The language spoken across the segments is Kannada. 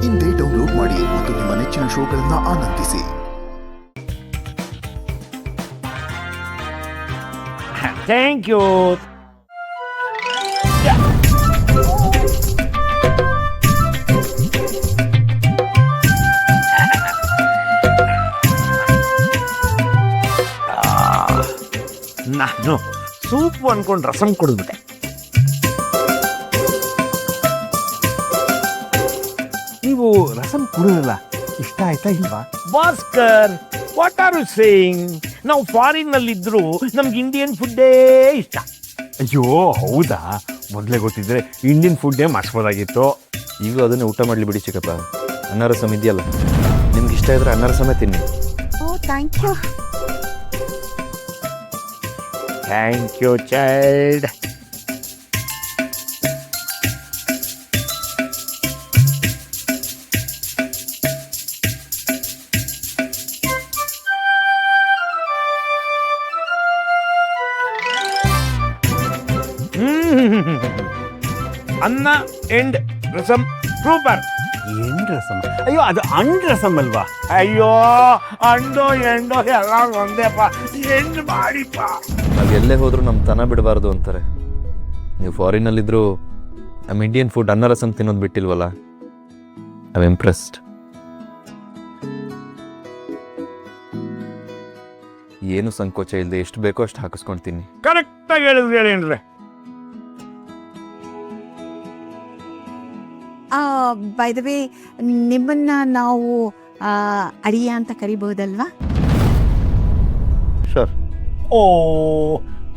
ಇಂದೇ ಡೌನ್ಲೋಡ್ ಮಾಡಿ ಮತ್ತು ನಿಮ್ಮ ನೆಚ್ಚಿನ ಶೋಗಳನ್ನು ಆನಂದಿಸಿ. Thank you. ನಾನು ಸೂಪ್ ಅನ್ಕೊಂಡು ರಸಂ ಕುಡಿದ್ಬಿಟ್ಟೆ. ನೀವು ರಸಂ ಕುಡಿಯಲ್ಲ, ಇಷ್ಟ ಆಯ್ತಾ ಇಲ್ವಾ? Bhaskar, what are you saying? ನಾವು ಫಾರಿನ್ ನಲ್ಲಿದ್ರು ನಮ್ಗೆ ಇಂಡಿಯನ್ ಫುಡ್ಡೇ ಇಷ್ಟ. ಅಯ್ಯೋ ಹೌದಾ, ಮೊದಲೇ ಗೊತ್ತಿದ್ರೆ ಇಂಡಿಯನ್ ಫುಡ್ಡೇ ಮಾಡಿಸ್ಬೋದಾಗಿತ್ತು. ಈಗ ಅದನ್ನೇ ಊಟ ಮಾಡಲಿ ಬಿಡಿ ಚಿಕ್ಕಪ್ಪ. ಅನ್ನರಸಂ ಇದೆಯಲ್ಲ, ನಿಮ್ಗೆ ಇಷ್ಟ ಇದ್ರೆ ಅನ್ನರಸಮೇ ತಿನ್ನಿ. Oh thank you. Thank you child. ಅನ್ನ ಎಂಡ್ ರಸಂ ಸೂಪರ್. ಏನ್ ರಸಂ? ಅಯ್ಯೋ ಅದು ಅಂಡ್ ರಸಂ ಅಲ್ವಾ? ಅಯ್ಯೋ ಅಂಡೋ ಎಂಡೋ ಎಲ್ಲ ಒಂದೇಪ್ಪ, ಎಂಡ್ ಮಾಡಿಪ್ಪ. ನಾವು ಎಲ್ಲೇ ಹೋದ್ರೂ ನಮ್ಮ ತನ ಬಿಡಬಾರ್ದು ಅಂತಾರೆ. ನೀವು ಫಾರಿನಲ್ಲಿದ್ದರೂ ನಮ್ಮ ಇಂಡಿಯನ್ ಫುಡ್ ಅನ್ನರಸಂ ತಿನ್ನೋದು ಬಿಟ್ಟಿಲ್ವಲ್ಲ, ಐ ಆಮ್ ಇಂಪ್ರೆಸ್ಡ್. ಏನು ಸಂಕೋಚ ಇಲ್ಲದೆ ಎಷ್ಟು ಬೇಕೋ ಅಷ್ಟು ಹಾಕಿಸ್ಕೊಳ್ತೀನಿ. ಕರೆಕ್ಟಾಗಿ ಹೇಳಿದ್ರಿ ಹೇಳೇನ್ರಿ. ಬೈ ದ ವೇ, ನಿಮ್ಮನ್ನ ನಾವು ಅಳಿಯ ಅಂತ ಕರಿಬಹುದಲ್ವಾ? ಶೋರ್. ಓ,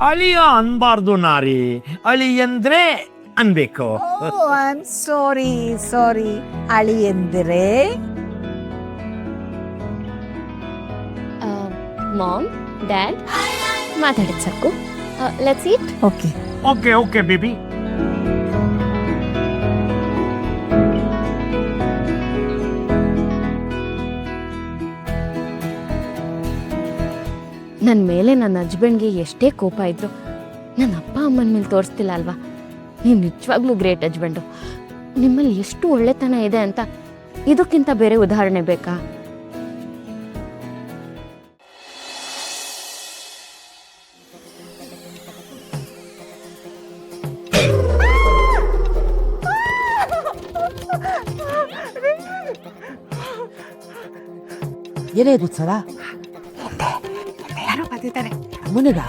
ಅಳಿಯ ಅನ್ಬಾರ್ದು ನಾರಿ, ಅಳಿ ಎಂದ್ರೆ ಅನ್ಬೇಕು. ಸಾರಿ, ಅಳಿ ಎಂದರೆ ಮಾಮ್, ಡ್ಯಾಡ್ ಮಾತಾಡಿದ್ ಸಾಕು. Let's eat. Okay. Okay okay baby. ನನ್ನ ಮೇಲೆ ನನ್ನ ಹಸ್ಬೆಂಡ್ಗೆ ಎಷ್ಟೇ ಕೋಪ ಇದ್ರು ನನ್ನ ಅಪ್ಪ ಅಮ್ಮನ ಮೇಲೆ ತೋರಿಸ್ತಿಲ್ಲ ಅಲ್ವಾ? ನೀವು ನಿಜವಾಗ್ಲೂ ಗ್ರೇಟ್ ಹಸ್ಬೆಂಡು. ನಿಮ್ಮಲ್ಲಿ ಎಷ್ಟು ಒಳ್ಳೆತನ ಇದೆ ಅಂತ ಇದಕ್ಕಿಂತ ಬೇರೆ ಉದಾಹರಣೆ ಬೇಕಾ? ಏನೇ ಸರ? ಯಾರೋ ಬಂದಿದ್ದಾರೆ. ಮುನಿಗ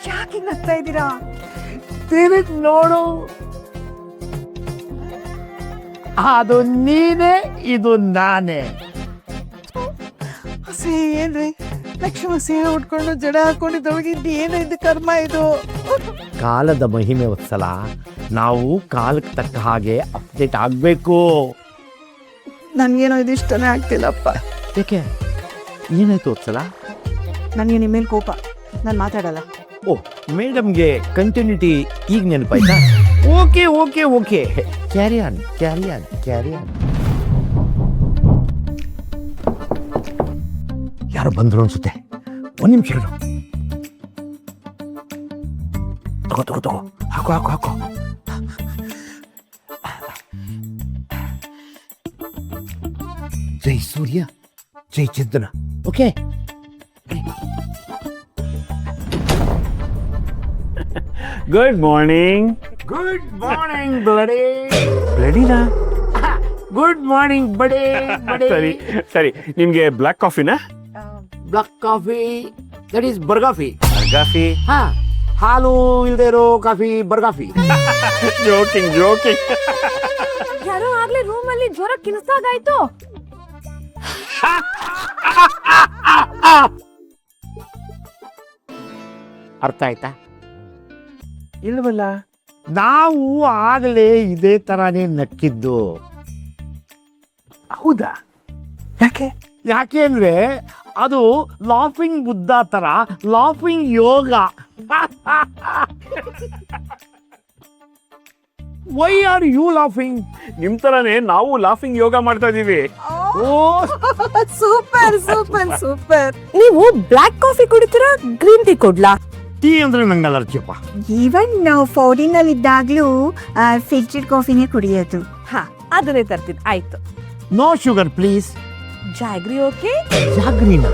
ಯಾಕೆ ನಗ್ತಾ ಇದ್ದೀರಾ? ತಿರುಗ್ ನೋಡು, ಅದು ನೀನೇ, ಇದು ನಾನೇ. ಏನ್ರಿ ಲಕ್ಷ್ಮ ಸೀರೆ ಉಟ್ಕೊಂಡು ಜಡ ಹಾಕೊಂಡಿದ್ದೊಳಗಿದ್ದು ಏನೋ ಇದು ಕರ್ಮ ಇದು. ಕಾಲದ ಮಹಿಮೆ ವತ್ಸಲ, ನಾವು ಕಾಲಕ್ಕೆ ತಕ್ಕ ಹಾಗೆ ಅಪ್ಡೇಟ್ ಆಗಬೇಕು. ನನ್ಗೇನೋ ಇದು ಇಷ್ಟನೇ ಆಗ್ತಿಲ್ಲಪ್ಪ. ಏಕೆ, ಏನಾಯ್ತು ವತ್ಸಲ? ನನಗೆ ನಿಮ್ಮ ಮೇಲೆ ಕೋಪ, ನಾನು ಮಾತಾಡಲ್ಲ. ಓ, ಮೇಡಮ್ಗೆ ಕಂಟಿನ್ಯೂಟಿ ಈಗ ನೆನಪಾಯ್ತಾ? Okay okay okay, carry on carry on carry on. ಯಾರು ಬಂದ್ರು ಅನ್ಸುತ್ತೆ, ಒಂದ್ ನಿಮಿಷ ಇರು. ತಗೋ ತಗೋ ತಗೋ, ಹಾಕೋ ಹಾಕೋ ಹಾಕೋ. ಜೈ ಸೂರ್ಯ ಜೈ ಚಂದ್ರನ. Okay, good morning. Good morning bloody. ರೆಡಿನಾ? ಗುಡ್ ಮಾರ್ನಿಂಗ್ ಬಡೇ ಬಡೇ. ಸರಿ ಸರಿ, ನಿಮ್ಗೆ ಬ್ಲ್ಯಾಕ್ ಕಾಫಿನಾ? ಬ್ಲಾಕ್ ಕಾಫಿ, ದಟ್ ಈಸ್ ಬರ್ಗಾಫಿ. ಕಾಫಿ? ಹಾ, ಹಾಲು ಇಲ್ದೇ ಇರೋ ಕಾಫಿ ಬರ್ಗಾಫಿ. Joking joking. ಯಾರೋ ಆಗ್ಲೇ ರೂಮಲ್ಲಿ ಜ್ವರ ಕಿನಿಸ್ದಾಗಾಯ್ತು. ಅರ್ಥ ಆಯ್ತಾ? ಇಲ್ವಲ್ಲ, ನಾವು ಆಗಲೇ ಇದೇ ತರಾನೇ ನಕ್ಕಿದ್ದು. ಹೌದಾ? ಯಾಕೆ? ಯಾಕೆ ಅಂದ್ರೆ ಅದು ಲಾಫಿಂಗ್ ಬುದ್ಧ ತರ laughing yoga. Why are you laughing? ನಿಮ್ ತರಾನೇ ನಾವು ಲಾಫಿಂಗ್ ಯೋಗ ಮಾಡ್ತಾ ಇದೀವಿ. Oh super super super. ನೀವು ಬ್ಲ್ಯಾಕ್ ಕಾಫಿ ಕುಡಿತೀರಾ, ಗ್ರೀನ್ ಟೀ ಕೊಡ್ಲಾ? ಟೀ ಅಂದ್ರೆ ನಂಗೆ ಅಲರ್ಜಿಯಪ್ಪ. ಈವನ್ ನಾವು ಫಾರಿನಲ್ಲಿ ಇದ್ದಾಗಲೂ ಫಿಲ್ಟರ್ಡ್ ಕಾಫಿನೇ ಕುಡಿಯೋದು. ಹಾ ಅದನ್ನೇ ತರ್ತೀನಿ. ಆಯ್ತು. No sugar please. Jaggery okay. ಜಾಗ್ರಿನ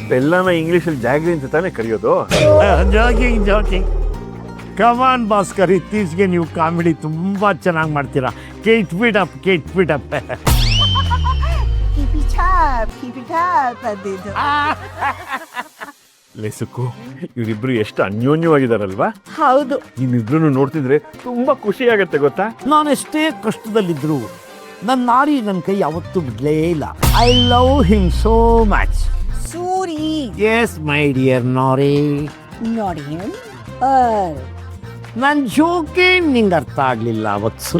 ಬೆಲ್ಲನ ಇಂಗ್ಲೀಷಲ್ಲಿ ಜಾಗ್ರಿ ಅಂತ ತಾನೇ ಕರೆಯೋದು. ಜಾಕಿಂಗ್ ಕಮಾನ್ ಭಾಸ್ಕರ್, ಇತ್ತೀಚೆಗೆ ನೀವು ಕಾಮಿಡಿ ತುಂಬಾ ಚೆನ್ನಾಗಿ ಮಾಡ್ತೀರಾ. ಕೇಟ್ ಫಿಟ್ ಅಪ್. ಅಂದಿದ್ದು. ಲೆಸುಕು ಇವರಿಬ್ರು ಎಷ್ಟು ಅನ್ಯೋನ್ಯವಾಗಿದಾರಲ್ವಾ. ಹೌದು. ನಿಮ್ಮಿಬ್ರು ನೋಡ್ತಿದ್ರೆ ತುಂಬಾ ಖುಷಿ ಆಗತ್ತೆ ಗೊತ್ತಾ. ನಾನೆಷ್ಟೇ ಕಷ್ಟದಲ್ಲಿದ್ರು ನನ್ನ ನಾರಿ ನನ್ನ ಕೈ ಯಾವತ್ತೂ ಬಿಡ್ಲೇ ಇಲ್ಲ. I love him so much. Suri is my dear ನಾರಿ. ನೋಡಿ ನನ್ನ ಜೋಕೆ ನಿಂಗೆ ಅರ್ಥ ಆಗ್ಲಿಲ್ಲ ವತ್ಸು.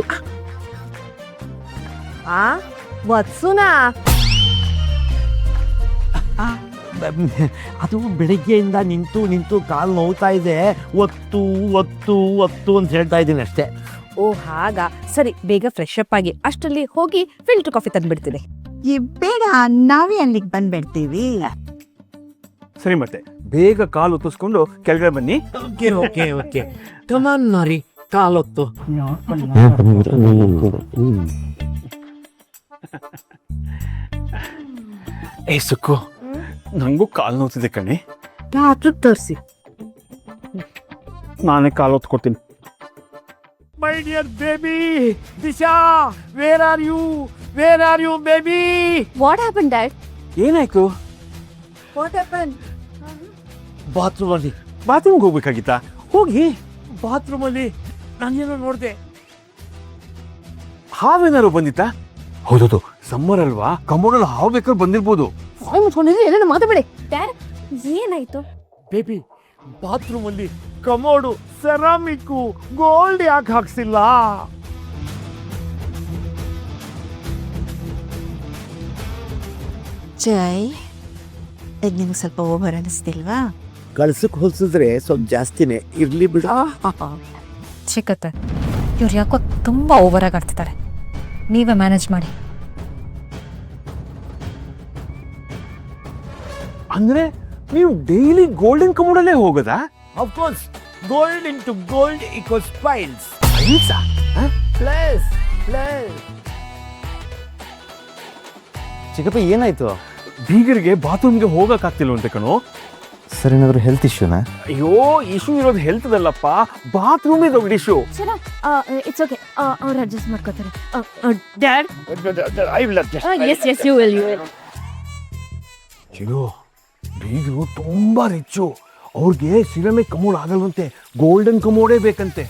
ವತ್ಸುನಾ? ಅದು ಬೆಳಿಗ್ಗೆಯಿಂದ ನಿಂತು ಕಾಲು ನೋವ್ತಾ ಇದೆ. ಒತ್ತು ಅಂತ ಹೇಳ್ತಾ ಇದ್ದೀನಿ ಅಷ್ಟೇ. ಓ ಹಾಗ. ಸರಿ, ಬೇಗ ಫ್ರೆಶ್ ಅಪ್ ಆಗಿ ಅಷ್ಟರಲ್ಲಿ ಹೋಗಿ ಫಿಲ್ಟರ್ ಕಾಫಿ ತಂದ್ಬಿಡ್ತೀನಿ. ಬೇಡ, ನಾವೇ ಅಲ್ಲಿಗೆ ಬಂದ್ಬಿಡ್ತೀವಿ. ಸರಿ, ಮತ್ತೆ ಬೇಗ ಕಾಲು ಒತ್ತಿಸ್ಕೊಂಡು ಕೆಳಗಡೆ ಬನ್ನಿ. ಓಕೆ ಕಮಾನ್ ನಾರಿ, ಕಾಲೊತ್ತು. ಏ ಸುಕ್ಕು, ನಂಗೂ ಕಾಲು ನೋವ್ತಿದೆ ಕಣೆ. ರಾತ್ರಿ ತರಿಸಿ. ನಾನೇ ಕಾಲು ಹೊತ್ಕೊಡ್ತೀನಿ. My dear baby Disha, where are you baby? What happen dad? ಏನಾಯ್ತು? ಬಾತ್ರೂಮಲ್ಲಿ ಬಾತ್ರೂಮ್ಗೆ ಹೋಗ್ಬೇಕಾಗಿತ್ತಾ? ಹೋಗಿ. ಬಾತ್ರೂಮಲ್ಲಿ ನಾನೇನೋ ನೋಡಿದೆ. ಹಾವೇನಾರು ಬಂದಿತ್ತಾ? ಹೌದೌದು, ಸಮ್ಮರ್ ಅಲ್ವಾ, ಕಮೋಡಲ್ಲಿ ಹಾವು ಬೇಕಾದ್ರೆ ಬಂದಿರ್ಬೋದು. ಏನೇನು ಮಾತಾಬೇಡಿ ಡ್ಯಾಡ್. ಏನಾಯ್ತು? ಬೇಬಿ, ಬಾತ್ರೂಮಲ್ಲಿ ಕಮೋಡು ಸೆರಾಮಿಕ್ಕು ಗೋಲ್ಡ್ ಯಾಕೆ ಹಾಕ್ಸಿಲ್ಲ? ಜೈ, ಇದು ನಿಮ್ಗೆ ಸ್ವಲ್ಪ ಓವರ್ ಅನಿಸ್ತಿಲ್ವಾ? ಕಳ್ಸಕ್ಕೆ ಹೋಲಿಸಿದ್ರೆ ಸ್ವಲ್ಪ ಜಾಸ್ತಿನೇ ಇರ್ಲಿ ಬಿಡು. ಚಿಕ್ಕತ್ತೆ, ಇವ್ರು ಯಾಕೋ ತುಂಬ ಓವರಾಗಿ ಆಡ್ತಿದ್ದಾರೆ. ನೀವೇ ಮ್ಯಾನೇಜ್ ಮಾಡಿ. ಅಂದ್ರೆ ನೀವು ಡೈಲಿ ಗೋಲ್ಡನ್ ಕಮೋಡಲ್ಲೇ ಹೋಗೋದಾ? Of course, gold into gold equals piles. ಅಹಿಂಸಾ? Plus. ಚಿಕ್ಕಪ್ಪ ಏನಾಯ್ತು? ಬೀಗರಿಗೆ ಬಾತ್ರೂಮ್ಗೆ ಹೋಗಕ್ಕಾಗ್ತಿಲ್ವಂತೆ ಕಣೋ. ಸರ್, ಏನಾದ್ರು ಹೆಲ್ತ್ ಇಶ್ಯೂನಾ? ಅಯ್ಯೋ, ಇಶ್ಯೂ ಇರೋದು ಹೆಲ್ತ್ದಲ್ಲಪ್ಪ, ಬಾತ್ರೂಮೇ ದೊಡ್ಡ ಇಶ್ಯೂ. ಇಟ್ಸ್ ಓಕೆ, ಅವ್ರು ಅಡ್ಜಸ್ಟ್ ಮಾಡ್ಕೋತಾರೆ. Dad, I will adjust. Yes you will. Chinnu, ಬೀಗರು ತುಂಬಾ ರಿಚ್ಚು. ಅವ್ರಿಗೆ ಸಿರಮಿಕ್ ಕಮೋಡ್ ಆಗಲ್ವಂತೆ, ಗೋಲ್ಡನ್ ಕಮೋಡೇ ಬೇಕಂತೆ.